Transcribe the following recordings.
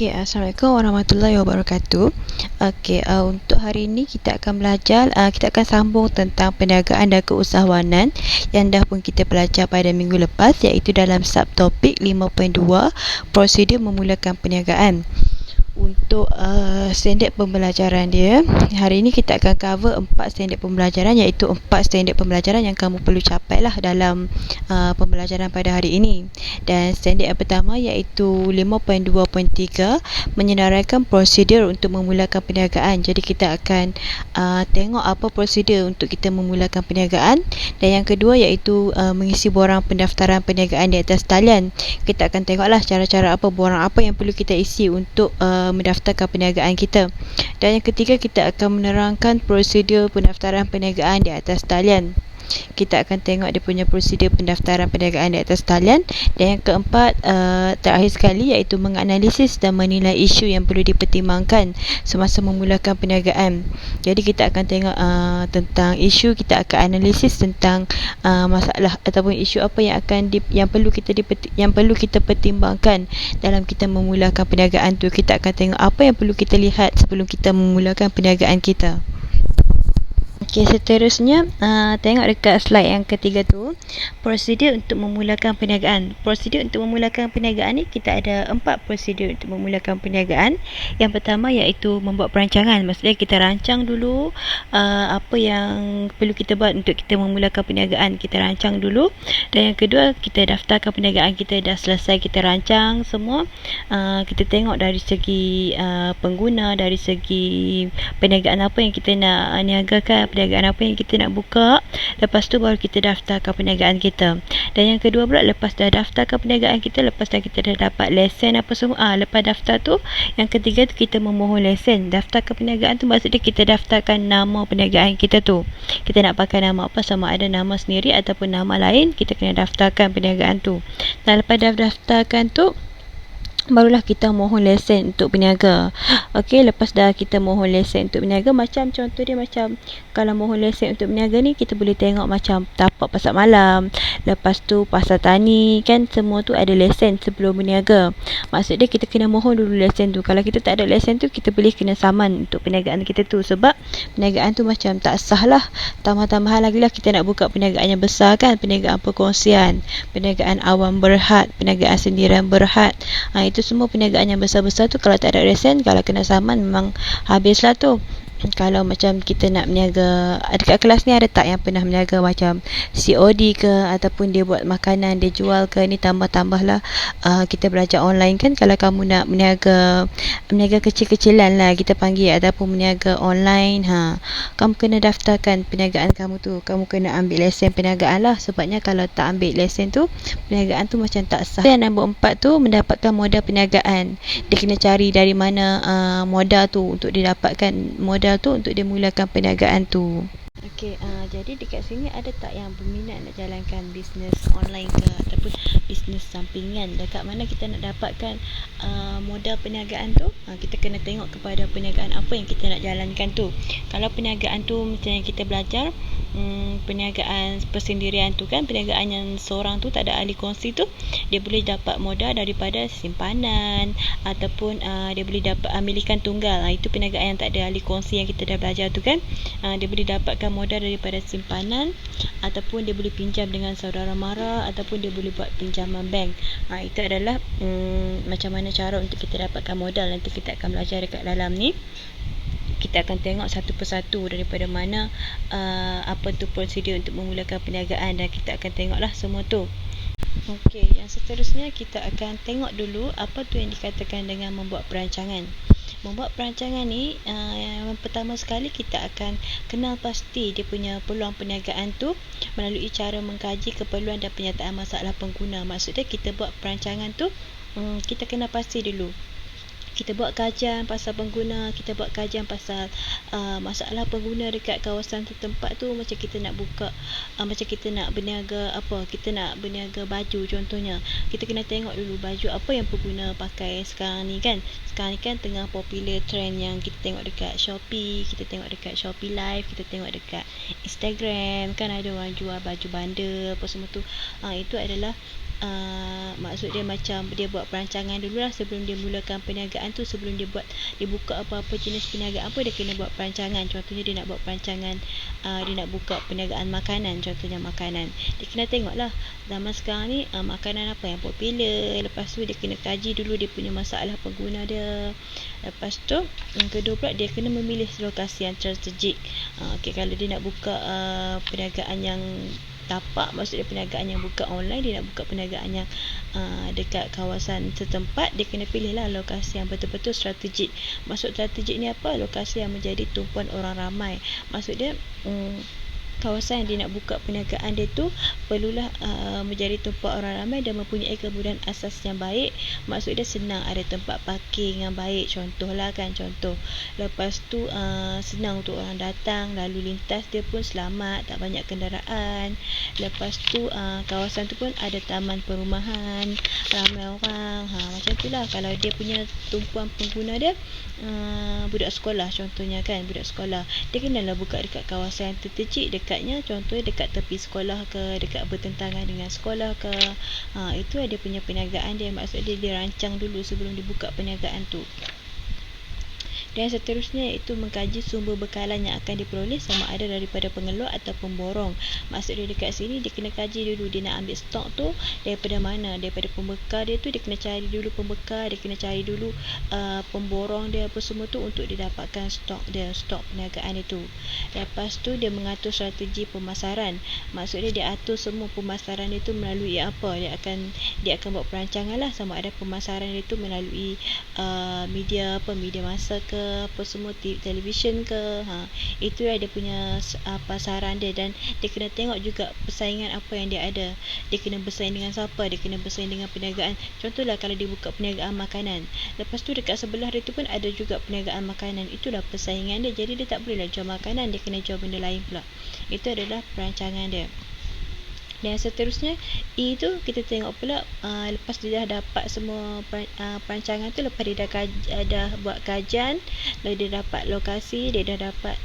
Okey, Assalamualaikum warahmatullahi wabarakatuh. Okey, untuk hari ini kita akan belajar, kita akan sambung tentang perniagaan dan keusahawanan yang dah pun kita belajar pada minggu lepas, iaitu dalam subtopik 5.2 prosedur memulakan perniagaan. Untuk standard pembelajaran dia, hari ini kita akan cover 4 standard pembelajaran, iaitu 4 standard pembelajaran yang kamu perlu capai lah dalam pembelajaran pada hari ini. Dan standard yang pertama iaitu 5.2.3 menyenaraikan prosedur untuk memulakan perniagaan. Jadi kita akan tengok apa prosedur untuk kita memulakan perniagaan. Dan yang kedua iaitu mengisi borang pendaftaran perniagaan di atas talian. Kita akan tengoklah cara-cara apa, borang apa yang perlu kita isi untuk mendaftarkan perniagaan kita. Dan yang ketiga, kita akan menerangkan prosedur pendaftaran perniagaan di atas talian. Kita akan tengok dia punya prosedur pendaftaran perniagaan di atas talian. Dan yang keempat, terakhir sekali, iaitu menganalisis dan menilai isu yang perlu dipertimbangkan semasa memulakan perniagaan. Jadi kita akan tengok tentang isu, kita akan analisis tentang masalah ataupun isu apa yang perlu kita pertimbangkan dalam kita memulakan perniagaan tu. Kita akan tengok apa yang perlu kita lihat sebelum kita memulakan perniagaan kita. Okey, seterusnya tengok dekat slide yang ketiga tu, prosedur untuk memulakan perniagaan. Prosedur untuk memulakan perniagaan ni, kita ada 4 prosedur untuk memulakan perniagaan. Yang pertama iaitu membuat perancangan. Maksudnya kita rancang dulu apa yang perlu kita buat untuk kita memulakan perniagaan. Kita rancang dulu. Dan yang kedua, kita daftarkan perniagaan kita dah selesai kita rancang semua. Kita tengok dari segi pengguna, dari segi perniagaan apa yang kita nak niagakan, perniagaan apa yang kita nak buka. Lepas tu baru kita daftarkan perniagaan kita. Dan yang kedua pula, lepas dah daftarkan perniagaan kita, lepas dah kita dah dapat lesen apa semua, lepas daftar tu, yang ketiga tu kita memohon lesen. Daftarkan perniagaan tu maksudnya kita daftarkan nama perniagaan kita tu. Kita nak pakai nama apa, sama ada nama sendiri ataupun nama lain, kita kena daftarkan perniagaan tu. Dan lepas dah daftarkan tu, barulah kita mohon lesen untuk berniaga. Okey, lepas dah kita mohon lesen untuk berniaga, macam contoh dia, macam kalau mohon lesen untuk berniaga ni, kita boleh tengok macam tapak pasar malam, lepas tu pasar tani, kan semua tu ada lesen sebelum berniaga. Maksud dia kita kena mohon dulu lesen tu. Kalau kita tak ada lesen tu, kita boleh kena saman untuk perniagaan kita tu, sebab perniagaan tu macam tak sah lah. Tambah-tambahan lagi lah kita nak buka perniagaan yang besar kan, perniagaan perkongsian, perniagaan awam berhad, perniagaan sendirian berhad. Itu semua perniagaan yang besar-besar tu, kalau tak ada lesen, kalau kena saman memang habislah tu. Kalau macam kita nak berniaga, dekat kelas ni ada tak yang pernah berniaga macam COD ke, ataupun dia buat makanan, dia jual ke, ni tambah-tambah lah kita belajar online kan. Kalau kamu nak berniaga kecil-kecilan lah kita panggil, ataupun berniaga online, kamu kena daftarkan perniagaan kamu tu. Kamu kena ambil lesen perniagaan lah, sebabnya kalau tak ambil lesen tu, perniagaan tu macam tak sah. Yang nombor 4 tu, mendapatkan modal perniagaan. Dia kena cari dari mana modal tu untuk dia dapatkan modal tu untuk dia mulakan perniagaan tu. Okey, jadi dekat sini ada tak yang berminat nak jalankan bisnes online ke, ataupun bisnes sampingan? Dekat mana kita nak dapatkan modal perniagaan tu? Kita kena tengok kepada perniagaan apa yang kita nak jalankan tu. Kalau perniagaan tu macam yang kita belajar, perniagaan persendirian tu kan, perniagaan yang seorang tu tak ada ahli kongsi tu, dia boleh dapat modal daripada simpanan, ataupun dia boleh dapat milikan tunggal. Itu perniagaan yang tak ada ahli kongsi yang kita dah belajar tu kan. Dia boleh dapatkan modal daripada simpanan, ataupun dia boleh pinjam dengan saudara mara, ataupun dia boleh buat pinjaman bank. Itu adalah macam mana cara untuk kita dapatkan modal. Nanti kita akan belajar dekat dalam ni. Kita akan tengok satu persatu daripada mana apa tu prosedur untuk memulakan perniagaan, dan kita akan tengoklah semua tu. Okey, yang seterusnya kita akan tengok dulu apa tu yang dikatakan dengan membuat perancangan. Membuat perancangan ni, yang pertama sekali kita akan kenal pasti dia punya peluang perniagaan tu melalui cara mengkaji keperluan dan penyataan masalah pengguna. Maksudnya kita buat perancangan tu, kita kena pasti dulu. Kita buat kajian pasal pengguna, kita buat kajian pasal masalah pengguna dekat kawasan tempat tu. Macam kita nak buka, macam kita nak berniaga apa, kita nak berniaga baju contohnya, kita kena tengok dulu baju apa yang pengguna pakai sekarang ni kan. Sekarang ni kan tengah popular trend yang kita tengok dekat Shopee, kita tengok dekat Shopee Live, kita tengok dekat Instagram kan, ada orang jual baju bundle apa semua tu. Itu adalah maksud dia macam dia buat perancangan dulu lah sebelum dia mulakan perniagaan tu. Sebelum dia buka apa-apa jenis perniagaan pun dia kena buat perancangan. Contohnya dia nak buat perancangan, dia nak buka perniagaan makanan, contohnya makanan, dia kena tengok lah zaman sekarang ni makanan apa yang popular. Lepas tu dia kena kaji dulu dia punya masalah pengguna dia. Lepas tu yang kedua pula, dia kena memilih lokasi yang strategik. Kalau dia nak buka perniagaan yang tapak, maksud dia perniagaan yang buka online, dia nak buka perniagaan yang dekat kawasan setempat, dia kena pilih lah lokasi yang betul-betul strategik. Maksud strategik ni apa? Lokasi yang menjadi tumpuan orang ramai. Maksud dia kawasan yang dia nak buka perniagaan dia tu perlulah menjadi tumpuan orang ramai dan mempunyai kemudahan asas yang baik. Maksud dia senang, ada tempat parking yang baik, contohlah kan, contoh. Lepas tu senang untuk orang datang, lalu lintas dia pun selamat, tak banyak kenderaan. Lepas tu kawasan tu pun ada taman perumahan, ramai orang, macam tu lah. Kalau dia punya tumpuan pengguna dia budak sekolah, contohnya kan, budak sekolah, dia kenalah buka dekat kawasan yang strategik, dekatnya, contohnya dekat tepi sekolah ke, dekat bertentangan dengan sekolah ke. Itu ada punya perniagaan dia. Maksud dia rancang dulu sebelum dibuka perniagaan tu. Dan seterusnya iaitu mengkaji sumber bekalan yang akan diperoleh, sama ada daripada pengeluar atau pemborong. Maksud dia dekat sini, dia kena kaji dulu dia nak ambil stok tu daripada mana. Daripada pembekal dia tu, dia kena cari dulu pembekal, dia kena cari dulu pemborong dia apa semua tu untuk dia dapatkan stok dia, stok perniagaan itu. Lepas tu dia mengatur strategi pemasaran. Maksud dia atur semua pemasaran dia tu melalui apa. Dia akan buat perancangan lah, sama ada pemasaran dia tu melalui media masa ke, apa semua, televisyen ke. Itu dia punya pasaran dia. Dan dia kena tengok juga persaingan apa yang dia ada. Dia kena bersaing dengan siapa, dia kena bersaing dengan perniagaan. Contohlah kalau dia buka perniagaan makanan, lepas tu dekat sebelah dia tu pun ada juga perniagaan makanan, itulah persaingan dia. Jadi dia tak bolehlah jual makanan, dia kena jual benda lain pula. Itu adalah perancangan dia. Dan seterusnya itu kita tengok pula lepas dia dah dapat semua perancangan tu, lepas dia dah buat kajian, lalu dia dapat lokasi, dia dah dapat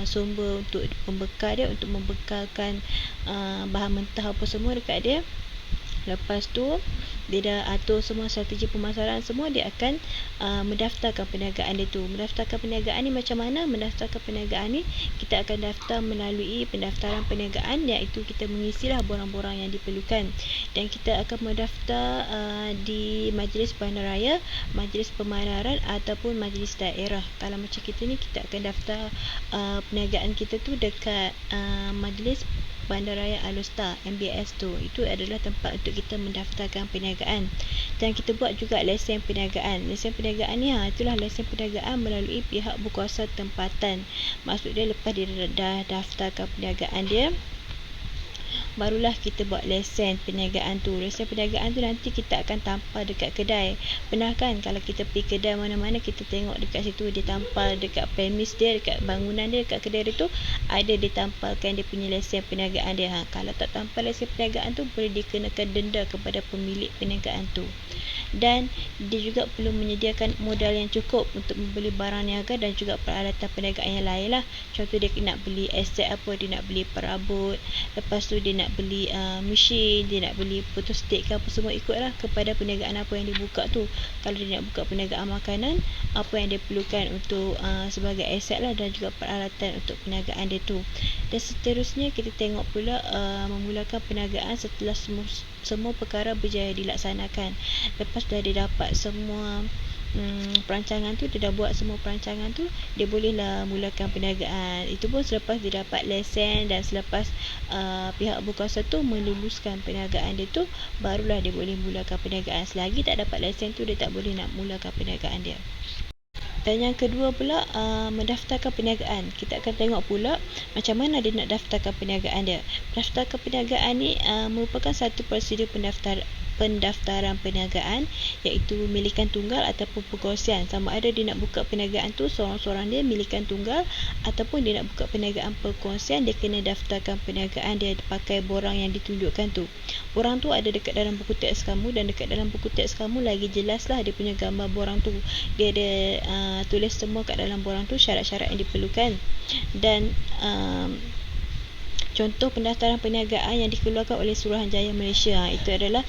sumber untuk pembekal dia, untuk membekalkan bahan mentah apa semua dekat dia. Lepas tu dia dah atur semua strategi pemasaran semua, dia akan mendaftarkan perniagaan dia tu. Mendaftarkan perniagaan ni macam mana? Mendaftarkan perniagaan ni kita akan daftar melalui pendaftaran perniagaan, iaitu kita mengisilah borang-borang yang diperlukan, dan kita akan mendaftar di Majlis Bandaraya, Majlis Pemanaran ataupun Majlis Daerah. Kalau macam kita ni, kita akan daftar perniagaan kita tu dekat Majlis Bandaraya Alor-Star, MBS tu. Itu adalah tempat untuk kita mendaftarkan perniagaan. Dan kita buat juga lesen perniagaan. Lesen perniagaan ni itulah lesen perniagaan melalui pihak berkuasa tempatan. Maksud dia lepas dia dah daftarkan perniagaan dia, barulah kita buat lesen perniagaan tu. Lesen perniagaan tu nanti kita akan tampal dekat kedai. Pernah kan kalau kita pergi kedai mana-mana, kita tengok dekat situ dia tampal dekat premis dia, dekat bangunan dia, dekat kedai dia tu ada dia tampalkan dia punya lesen perniagaan dia. Kalau tak tampal lesen perniagaan tu, boleh dikenakan denda kepada pemilik perniagaan tu. Dan dia juga perlu menyediakan modal yang cukup untuk membeli barang niaga dan juga peralatan perniagaan yang lain lah. Contoh dia nak beli aset apa, dia nak beli perabot, lepas tu dia nak beli mesin, dia nak beli photostat ke apa semua, ikutlah kepada perniagaan apa yang dia buka tu. Kalau dia nak buka perniagaan makanan, apa yang dia perlukan untuk sebagai aset lah, dan juga peralatan untuk perniagaan dia tu. Dan seterusnya kita tengok pula memulakan perniagaan setelah semua perkara berjaya dilaksanakan. Lepas dah dia dapat semua perancangan tu, dia dah buat semua perancangan tu, dia bolehlah mulakan perniagaan. Itu pun selepas dia dapat lesen dan selepas pihak berkuasa tu meluluskan perniagaan dia tu, barulah dia boleh mulakan perniagaan. Selagi tak dapat lesen tu, dia tak boleh nak mulakan perniagaan dia. Dan yang kedua pula, mendaftarkan perniagaan. Kita akan tengok pula macam mana dia nak daftarkan perniagaan dia. Daftarkan perniagaan ni merupakan satu prosedur pendaftaran perniagaan, iaitu milikan tunggal ataupun perkongsian. Sama ada dia nak buka perniagaan tu seorang-seorang dia milikan tunggal, ataupun dia nak buka perniagaan perkongsian, dia kena daftarkan perniagaan dia pakai borang yang ditunjukkan tu. Borang tu ada dekat dalam buku teks kamu, dan dekat dalam buku teks kamu lagi jelaslah dia punya gambar borang tu. Dia ada tulis semua kat dalam borang tu syarat-syarat yang diperlukan. Dan contoh pendaftaran perniagaan yang dikeluarkan oleh Suruhanjaya Malaysia. Itu adalah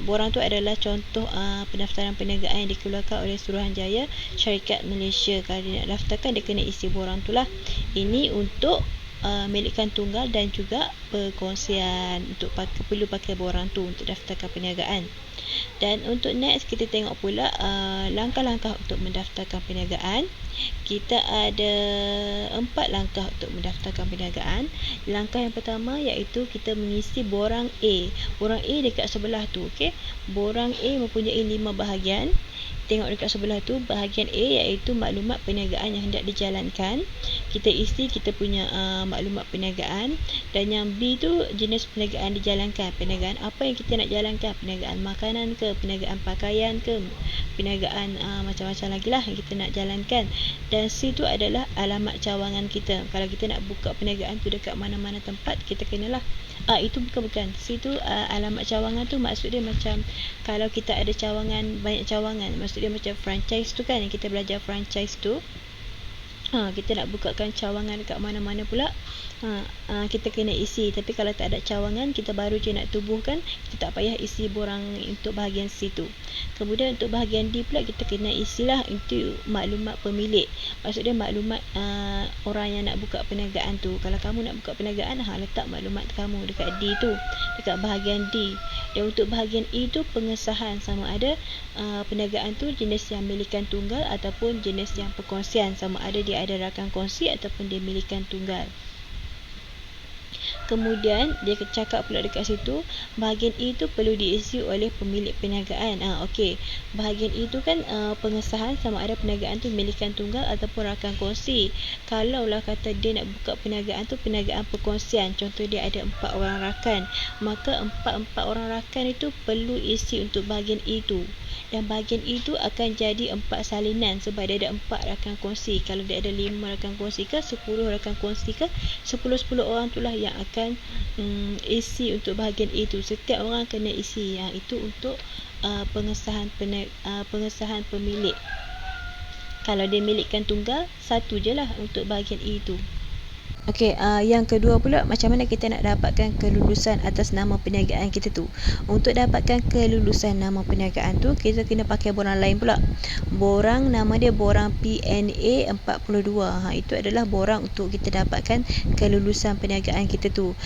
borang tu adalah contoh pendaftaran perniagaan yang dikeluarkan oleh Suruhanjaya Syarikat Malaysia. Kalau dia nak daftarkan, dia kena isi borang tu lah. Ini untuk milikkan tunggal dan juga perkongsian. Untuk perlu pakai borang tu untuk daftarkan perniagaan. Dan untuk next, kita tengok pula langkah-langkah untuk mendaftarkan perniagaan. Kita ada 4 langkah untuk mendaftarkan perniagaan. Langkah yang pertama iaitu kita mengisi borang A. Borang A dekat sebelah tu, okey. Borang A mempunyai 5 bahagian. Tengok dekat sebelah tu, bahagian A iaitu maklumat perniagaan yang hendak dijalankan. Kita isi kita punya maklumat perniagaan. Dan yang B tu jenis perniagaan dijalankan. Perniagaan apa yang kita nak jalankan? Perniagaan makanan ke, perniagaan pakaian ke, perniagaan macam-macam lagi lah yang kita nak jalankan. Dan C tu adalah alamat cawangan kita. Kalau kita nak buka perniagaan tu dekat mana-mana tempat, kita kenalah itu bukan. C tu alamat cawangan tu maksud dia macam kalau kita ada cawangan, banyak cawangan, maksud dia macam franchise tu kan, yang kita belajar franchise tu. Kita nak bukakan cawangan dekat mana-mana pula, kita kena isi. Tapi kalau tak ada cawangan, kita baru je nak tubuhkan, kita tak payah isi borang untuk bahagian C tu. Kemudian untuk bahagian D pula, kita kena isilah untuk maklumat pemilik. Maksud dia maklumat orang yang nak buka perniagaan tu. Kalau kamu nak buka perniagaan, letak maklumat kamu dekat D tu, dekat bahagian D. Dan untuk bahagian E tu pengesahan, sama ada perniagaan tu jenis yang milikan tunggal ataupun jenis yang perkongsian, sama ada dia ada rakan kongsi ataupun dia milikan tunggal. Kemudian dia cakap pula dekat situ, bahagian E tu perlu diisi oleh pemilik perniagaan. Okey. Bahagian E tu kan pengesahan, sama ada perniagaan tu milikan tunggal ataupun rakan kongsi. Kalaulah kata dia nak buka perniagaan tu perniagaan perkongsian, contoh dia ada 4 orang rakan, maka 4 orang rakan itu perlu isi untuk bahagian E tu. Dan bahagian E tu akan jadi 4 salinan sebab dia ada 4 rakan kongsi. Kalau dia ada 5 rakan kongsi ke, 10 rakan kongsi ke, 10 orang itulah yang akan isi untuk bahagian E tu. Setiap orang kena isi. Itu untuk pengesahan pemilik. Kalau dia milikkan tunggal, satu je lah untuk bahagian E tu. Okey, yang kedua pula, macam mana kita nak dapatkan kelulusan atas nama perniagaan kita tu. Untuk dapatkan kelulusan nama perniagaan tu, kita kena pakai borang lain pula. Borang, nama dia borang PNA 42. Itu adalah borang untuk kita dapatkan kelulusan perniagaan kita tu.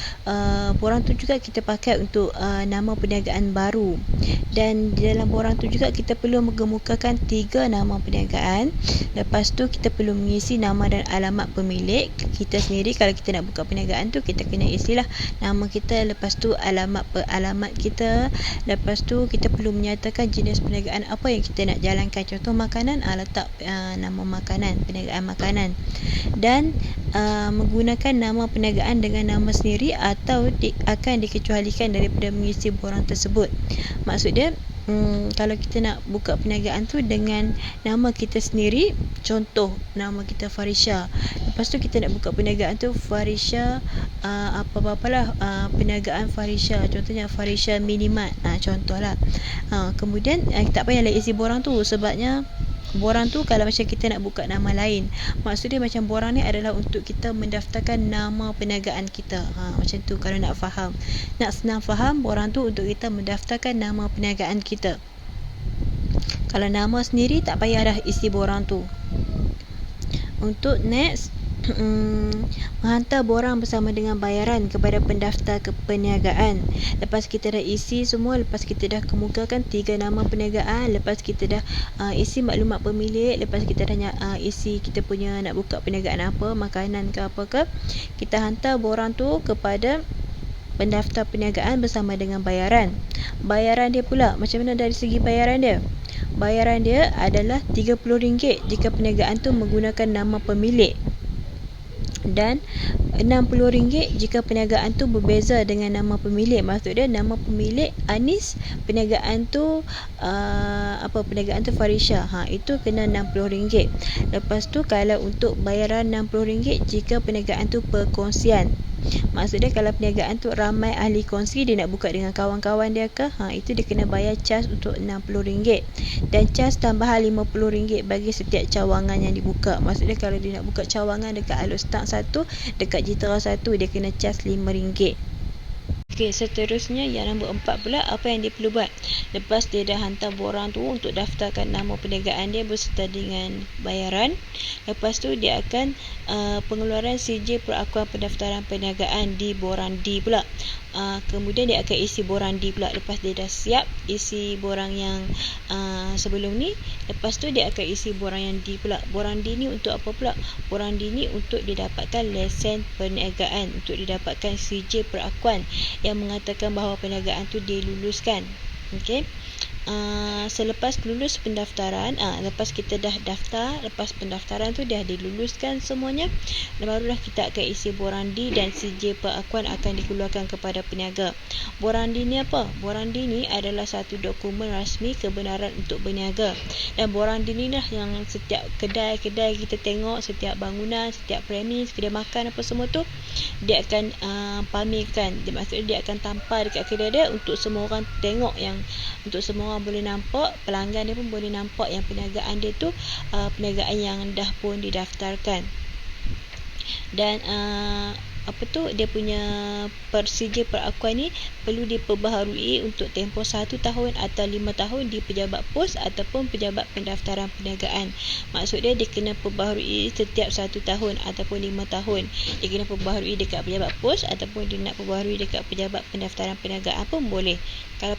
Borang tu juga kita pakai untuk nama perniagaan baru. Dan di dalam borang tu juga kita perlu mengemukakan 3 nama perniagaan. Lepas tu kita perlu mengisi nama dan alamat pemilik kita sendiri. Kalau kita nak buka perniagaan tu, kita kena isilah nama kita, lepas tu alamat kita, lepas tu kita perlu menyatakan jenis perniagaan apa yang kita nak jalankan. Contoh makanan, letak nama makanan, perniagaan makanan. Dan menggunakan nama perniagaan dengan nama sendiri atau akan dikecualikan daripada mengisi borang tersebut. Maksud dia, kalau kita nak buka perniagaan tu dengan nama kita sendiri, contoh nama kita Farisha, lepas tu kita nak buka perniagaan tu Farisha apa-apalah, perniagaan Farisha, contohnya Farisha Minimart, contohlah. Kemudian tak payahlah isi borang tu, sebabnya borang tu kalau macam kita nak buka nama lain, maksud dia macam borang ni adalah untuk kita mendaftarkan nama perniagaan kita. Macam tu kalau nak faham. Nak senang faham, borang tu untuk kita mendaftarkan nama perniagaan kita. Kalau nama sendiri tak payah dah isi borang tu. Untuk next, menghantar borang bersama dengan bayaran kepada pendaftar perniagaan. Lepas kita dah isi semua, lepas kita dah kemukakan 3 nama perniagaan, lepas kita dah isi maklumat pemilik, lepas kita dah isi kita punya nak buka perniagaan apa, makanan ke apa ke, kita hantar borang tu kepada pendaftar perniagaan bersama dengan bayaran. Bayaran dia pula, macam mana dari segi bayaran dia? Bayaran dia adalah RM30 jika perniagaan tu menggunakan nama pemilik, dan RM60 jika perniagaan tu berbeza dengan nama pemilik. Maksud dia nama pemilik Anis, perniagaan tu perniagaan tu Farisha, itu kena RM60. Lepas tu kalau untuk bayaran RM60 jika perniagaan tu perkongsian, Maksudnya kalau perniagaan tu ramai ahli kongsi, dia nak buka dengan kawan-kawan dia ke, itu dia kena bayar cas untuk RM60 dan cas tambahan RM50 bagi setiap cawangan yang dibuka. Maksudnya kalau dia nak buka cawangan dekat Alustang 1, dekat Jitera 1, dia kena cas RM5. Okey, seterusnya yang nombor 4 pula, apa yang dia perlu buat lepas dia dah hantar borang tu untuk daftarkan nama perniagaan dia berserta dengan bayaran. Lepas tu dia akan pengeluaran CJ perakuan pendaftaran perniagaan di borang D pula. Kemudian dia akan isi borang D pula lepas dia dah siap isi borang yang sebelum ni. Lepas tu dia akan isi borang yang D pula. Borang D ni untuk apa pula? Borang D ni untuk didapatkan lesen perniagaan, untuk didapatkan CJ perakuan yang mengatakan bahawa perniagaan tu diluluskan. Okey. Selepas lulus pendaftaran, lepas kita dah daftar, lepas pendaftaran tu dah diluluskan semuanya, barulah kita akan isi borang D dan CJ perakuan akan dikeluarkan kepada peniaga. Borang D ni apa? Borang D ni adalah satu dokumen rasmi kebenaran untuk berniaga, dan borang D ni lah yang setiap kedai-kedai kita tengok, setiap bangunan, setiap premis, kedai makan apa semua tu, dia akan pamerkan. Maksudnya dia akan tampal dekat kedai dia untuk semua orang tengok, yang untuk semua orang boleh nampak, pelanggan dia pun boleh nampak yang perniagaan dia tu perniagaan yang dah pun didaftarkan. Dan dia punya CJ perakuan ni perlu diperbaharui untuk tempoh 1 tahun atau 5 tahun di pejabat pos ataupun pejabat pendaftaran perniagaan. Maksudnya dia kena perbaharui setiap 1 tahun ataupun 5 tahun. Dia kena perbaharui dekat pejabat pos ataupun dia nak perbaharui dekat pejabat pendaftaran perniagaan pun boleh. Kalau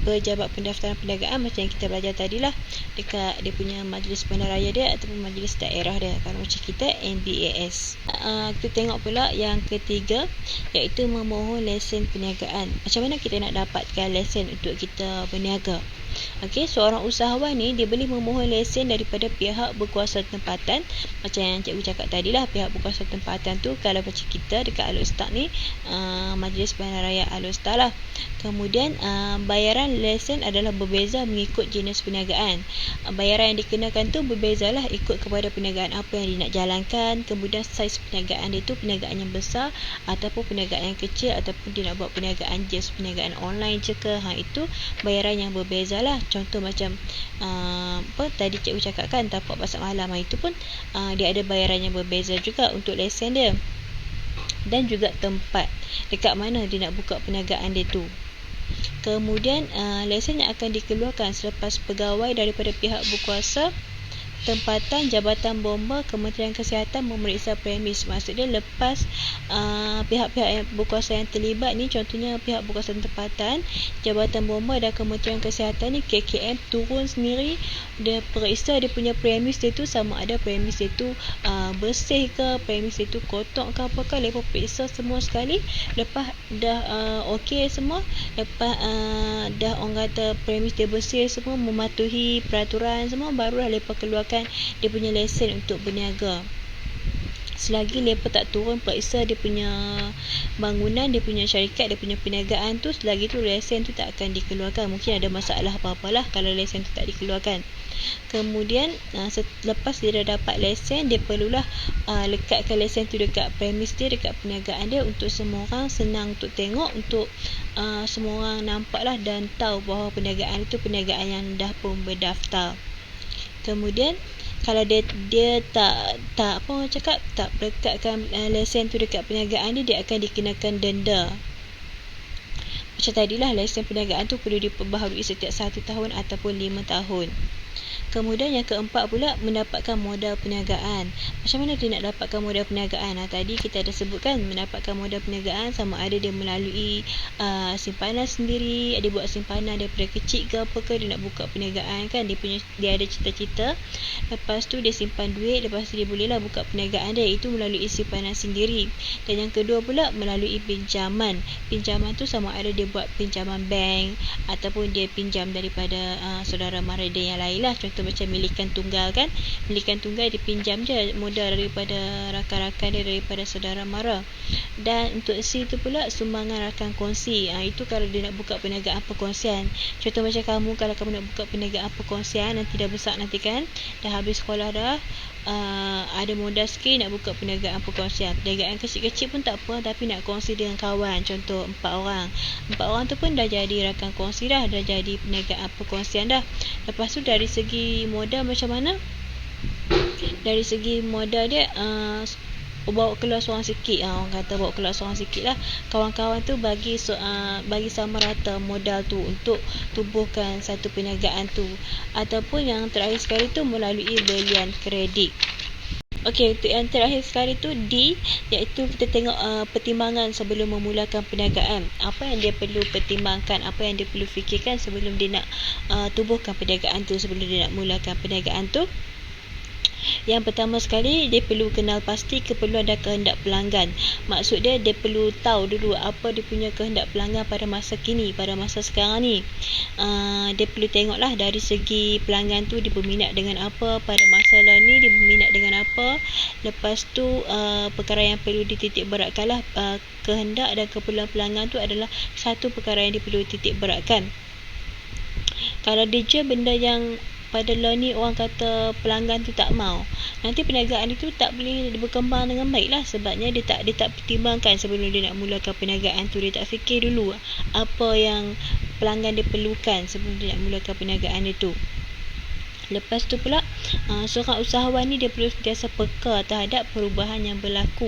pejabat pendaftaran perniagaan macam yang kita belajar tadilah, dekat dia punya majlis bandaraya dia ataupun majlis daerah dia. Kalau macam kita MBAS. Kita tengok pula yang ketiga, iaitu memohon lesen perniagaan. Macam mana kita nak dapatkan lesen untuk kita berniaga? Okey, seorang usahawan ni dia boleh memohon lesen daripada pihak berkuasa tempatan. Macam yang cikgu cakap tadilah, pihak berkuasa tempatan tu kalau macam kita dekat Alustag ni, Majlis Bandaraya Alustag lah. Kemudian bayaran lesen adalah berbeza mengikut jenis perniagaan. Bayaran yang dikenakan tu berbezalah ikut kepada perniagaan apa yang dia nak jalankan. Kemudian saiz perniagaan dia tu, perniagaan yang besar ataupun perniagaan yang kecil, ataupun dia nak buat perniagaan just perniagaan online je ke, itu bayaran yang berbeza lah. Contoh macam tadi cikgu cakap kan, tapak pasar malam, itu pun dia ada bayaran yang berbeza juga untuk lesen dia, dan juga tempat dekat mana dia nak buka perniagaan dia tu. Kemudian lesen yang akan dikeluarkan selepas pegawai daripada pihak berkuasa tempatan Jabatan Bomba Kementerian Kesihatan memeriksa premis. Maksudnya lepas pihak-pihak yang berkuasa yang terlibat ni, contohnya pihak berkuasa tempatan, Jabatan Bomba dan Kementerian Kesihatan ni, KKM turun sendiri, dia periksa dia punya premis dia tu sama ada premis dia tu bersih ke, premis dia tu kotor ke apa ke. Lepas periksa semua sekali, lepas dah okey semua, lepas dah orang kata premis dia bersih semua, mematuhi peraturan semua, barulah lepas keluarkan dia punya lesen untuk berniaga. Selagi mereka tak turun periksa dia punya bangunan, dia punya syarikat, dia punya perniagaan tu, selagi tu lesen tu tak akan dikeluarkan. Mungkin ada masalah apa-apalah kalau lesen tu tak dikeluarkan. Kemudian lepas dia dah dapat lesen, dia perlulah lekatkan lesen tu dekat premis dia, dekat perniagaan dia, untuk semua orang senang untuk tengok, untuk semua orang nampaklah dan tahu bahawa perniagaan itu perniagaan yang dah pun berdaftar. Kemudian kalau dia tak lekatkan lesen tu dekat perniagaan dia akan dikenakan denda. Macam tadilah, lesen perniagaan tu perlu diperbaharui setiap 1 tahun ataupun 5 tahun. Kemudian yang keempat pula, mendapatkan modal perniagaan. Macam mana dia nak dapatkan modal perniagaan? Tadi kita ada sebutkan, mendapatkan modal perniagaan sama ada dia melalui simpanan sendiri, dia buat simpanan daripada kecil ke apa ke, dia nak buka perniagaan kan, dia ada cita-cita, lepas tu dia simpan duit, lepas tu dia bolehlah buka perniagaan dia, itu melalui simpanan sendiri. Dan yang kedua pula, melalui pinjaman. Pinjaman tu sama ada dia buat pinjaman bank ataupun dia pinjam daripada saudara mara dia yang lain lah. Contoh Contoh macam milikan tunggal kan. Milikan tunggal dia pinjam je modal daripada rakan-rakan dia, daripada saudara mara. Dan untuk C tu pula sumbangan rakan kongsi. Itu kalau dia nak buka perniagaan perkongsian. Contoh macam kamu, kalau kamu nak buka perniagaan perkongsian, nanti dah besar nanti kan, dah habis sekolah dah, ada modal sikit nak buka perniagaan perkongsian. Perniagaan kecil-kecil pun tak apa, tapi nak kongsi dengan kawan. Contoh 4 orang. 4 orang tu pun dah jadi rakan kongsi dah jadi perniagaan perkongsian dah. Lepas tu dari segi modal macam mana? Dari segi modal dia bawa keluar seorang sikit. Orang kata bawa keluar seorang sikit lah. Kawan-kawan tu bagi sama rata modal tu untuk tubuhkan satu perniagaan tu. Ataupun yang terakhir sekali tu melalui belian kredit. Okey, untuk yang terakhir sekali tu D, iaitu kita tengok pertimbangan sebelum memulakan perniagaan. Apa yang dia perlu pertimbangkan, apa yang dia perlu fikirkan sebelum dia nak tubuhkan perniagaan tu, sebelum dia nak mulakan perniagaan tu. Yang pertama sekali, dia perlu kenal pasti keperluan dan kehendak pelanggan. Maksud dia perlu tahu dulu apa dia punya kehendak pelanggan pada masa kini, pada masa sekarang ni. Dia perlu tengoklah dari segi pelanggan tu dia berminat dengan apa, pada masa ni dia berminat dengan apa. Lepas tu perkara yang perlu dititik beratkan lah, kehendak dan keperluan pelanggan tu adalah satu perkara yang dia perlu titik beratkan. Kalau dia jual benda yang pada law ni orang kata pelanggan tu tak mau, nanti perniagaan itu tak boleh berkembang dengan baik lah. Sebabnya dia tak pertimbangkan sebelum dia nak mulakan perniagaan tu. Dia tak fikir dulu apa yang pelanggan dia perlukan sebelum dia nak mulakan perniagaan itu. Lepas tu pula seorang usahawan ni dia perlu sentiasa peka terhadap perubahan yang berlaku.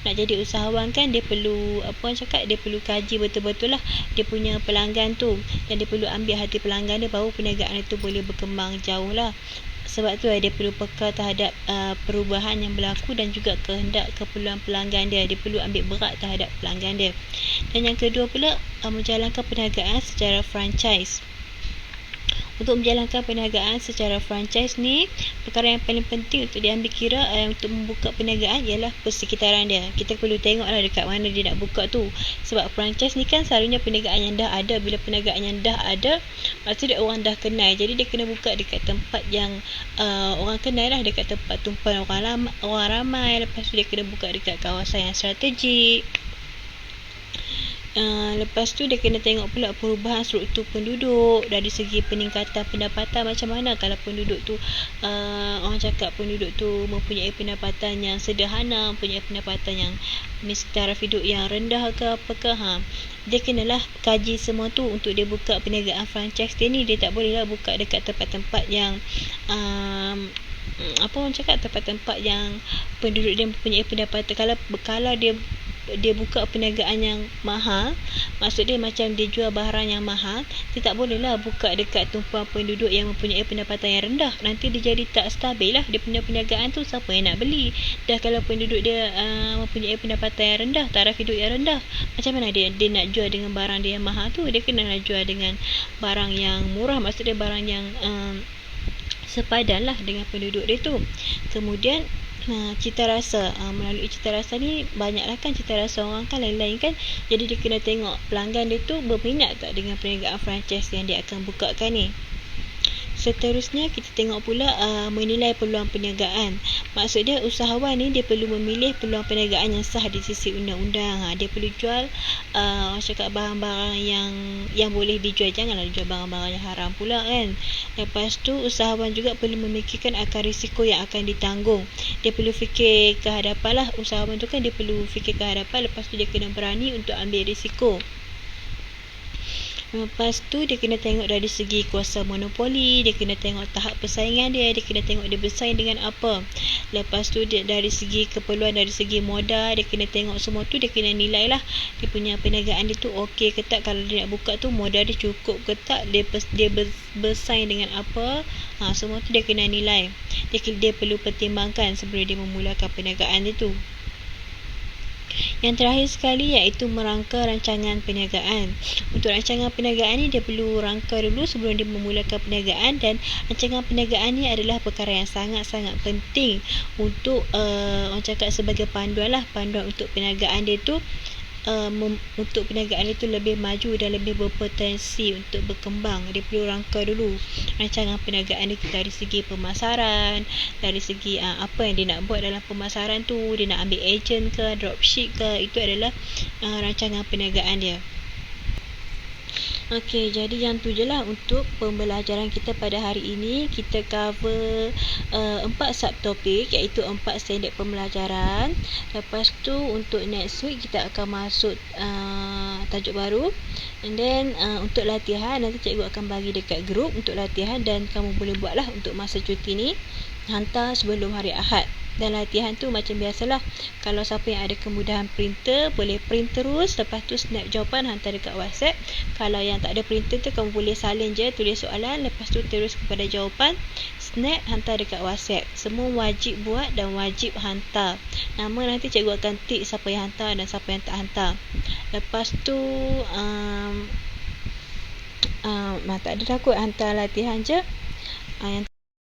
Nak jadi usahawan kan dia perlu dia perlu kaji betul-betul lah dia punya pelanggan tu, dan dia perlu ambil hati pelanggan dia, baru perniagaan itu boleh berkembang jauh lah. Sebab tu dia perlu peka terhadap perubahan yang berlaku dan juga kehendak keperluan pelanggan dia. Dia perlu ambil berat terhadap pelanggan dia. Dan yang kedua pula, menjalankan perniagaan secara franchise. Untuk menjalankan perniagaan secara franchise ni, perkara yang paling penting untuk diambil kira untuk membuka perniagaan ialah persekitaran dia. Kita perlu tengoklah dekat mana dia nak buka tu. Sebab franchise ni kan selalunya perniagaan yang dah ada. Bila perniagaan yang dah ada, maksudnya orang dah kenal. Jadi dia kena buka dekat tempat yang orang kenal lah, dekat tempat tumpuan orang ramai. Lepas tu dia kena buka dekat kawasan yang strategik. Lepas tu dia kena tengok pula perubahan struktur penduduk, dari segi peningkatan pendapatan macam mana. Kalau penduduk tu orang cakap penduduk tu mempunyai pendapatan yang sederhana, mempunyai pendapatan yang taraf hidup yang rendah ke apakah, dia kenalah kaji semua tu untuk dia buka perniagaan franchise dia ni. Dia tak bolehlah buka dekat tempat-tempat yang tempat-tempat yang penduduk dia mempunyai pendapatan. Kalau dia buka perniagaan yang mahal, maksud dia macam dia jual barang yang mahal, dia tak bolehlah buka dekat tumpuan penduduk yang mempunyai pendapatan yang rendah. Nanti dia jadi tak stabil lah dia punya perniagaan tu. Siapa yang nak beli? Dah kalau penduduk dia mempunyai pendapatan yang rendah, taraf hidup yang rendah, macam mana dia nak jual dengan barang dia yang mahal tu? Dia kena jual dengan barang yang murah, maksud dia barang yang sepadan lah dengan penduduk dia tu. Kemudian cita rasa, melalui cita rasa ni banyaklah kan cita rasa orang kan lain-lain kan. Jadi dia kena tengok pelanggan dia tu berminat tak dengan perniagaan franchise yang dia akan bukakan ni. Seterusnya kita tengok pula menilai peluang perniagaan. Maksud dia usahawan ni dia perlu memilih peluang perniagaan yang sah di sisi undang-undang. Dia perlu jual barang-barang yang boleh dijual. Janganlah jual barang-barang yang haram pula kan. Lepas tu usahawan juga perlu memikirkan akan risiko yang akan ditanggung. Dia perlu fikir ke hadapan lah. Usahawan tu kan dia perlu fikir ke hadapan. Lepas tu dia kena berani untuk ambil risiko. Lepas tu dia kena tengok dari segi kuasa monopoli, dia kena tengok tahap persaingan dia kena tengok dia bersaing dengan apa. Lepas tu dia dari segi keperluan, dari segi modal, dia kena tengok semua tu. Dia kena nilai lah dia punya perniagaan dia tu okey ke tak. Kalau dia nak buka tu modal dia cukup ke tak, dia bersaing dengan apa. Semua tu dia kena nilai. Dia perlu pertimbangkan sebelum dia memulakan perniagaan dia tu. Yang terakhir sekali iaitu merangka rancangan perniagaan. Untuk rancangan perniagaan ni dia perlu rangka dulu sebelum dia memulakan perniagaan. Dan rancangan perniagaan ni adalah perkara yang sangat-sangat penting untuk orang cakap sebagai panduan lah, panduan untuk perniagaan dia tu. untuk perniagaan itu lebih maju dan lebih berpotensi untuk berkembang, dia perlu rangka dulu rancangan perniagaan dia dari segi pemasaran, dari segi apa yang dia nak buat dalam pemasaran tu, dia nak ambil agent ke, dropship ke, itu adalah rancangan perniagaan dia. Okey, jadi yang tu je lah untuk pembelajaran kita pada hari ini. Kita cover 4 subtopik, iaitu 4 standard pembelajaran. Lepas tu untuk next week kita akan masuk tajuk baru. And then untuk latihan, nanti cikgu akan bagi dekat grup untuk latihan, dan kamu boleh buat lah untuk masa cuti ni. Hantar sebelum hari Ahad. Dan latihan tu macam biasalah, kalau siapa yang ada kemudahan printer, boleh print terus, lepas tu snap jawapan hantar dekat WhatsApp. Kalau yang tak ada printer tu, kamu boleh salin je, tulis soalan, lepas tu terus kepada jawapan, snap, hantar dekat WhatsApp. Semua wajib buat dan wajib hantar. Nama nanti cikgu akan tick siapa yang hantar dan siapa yang tak hantar. Lepas tu tak ada takut, hantar latihan je. Yang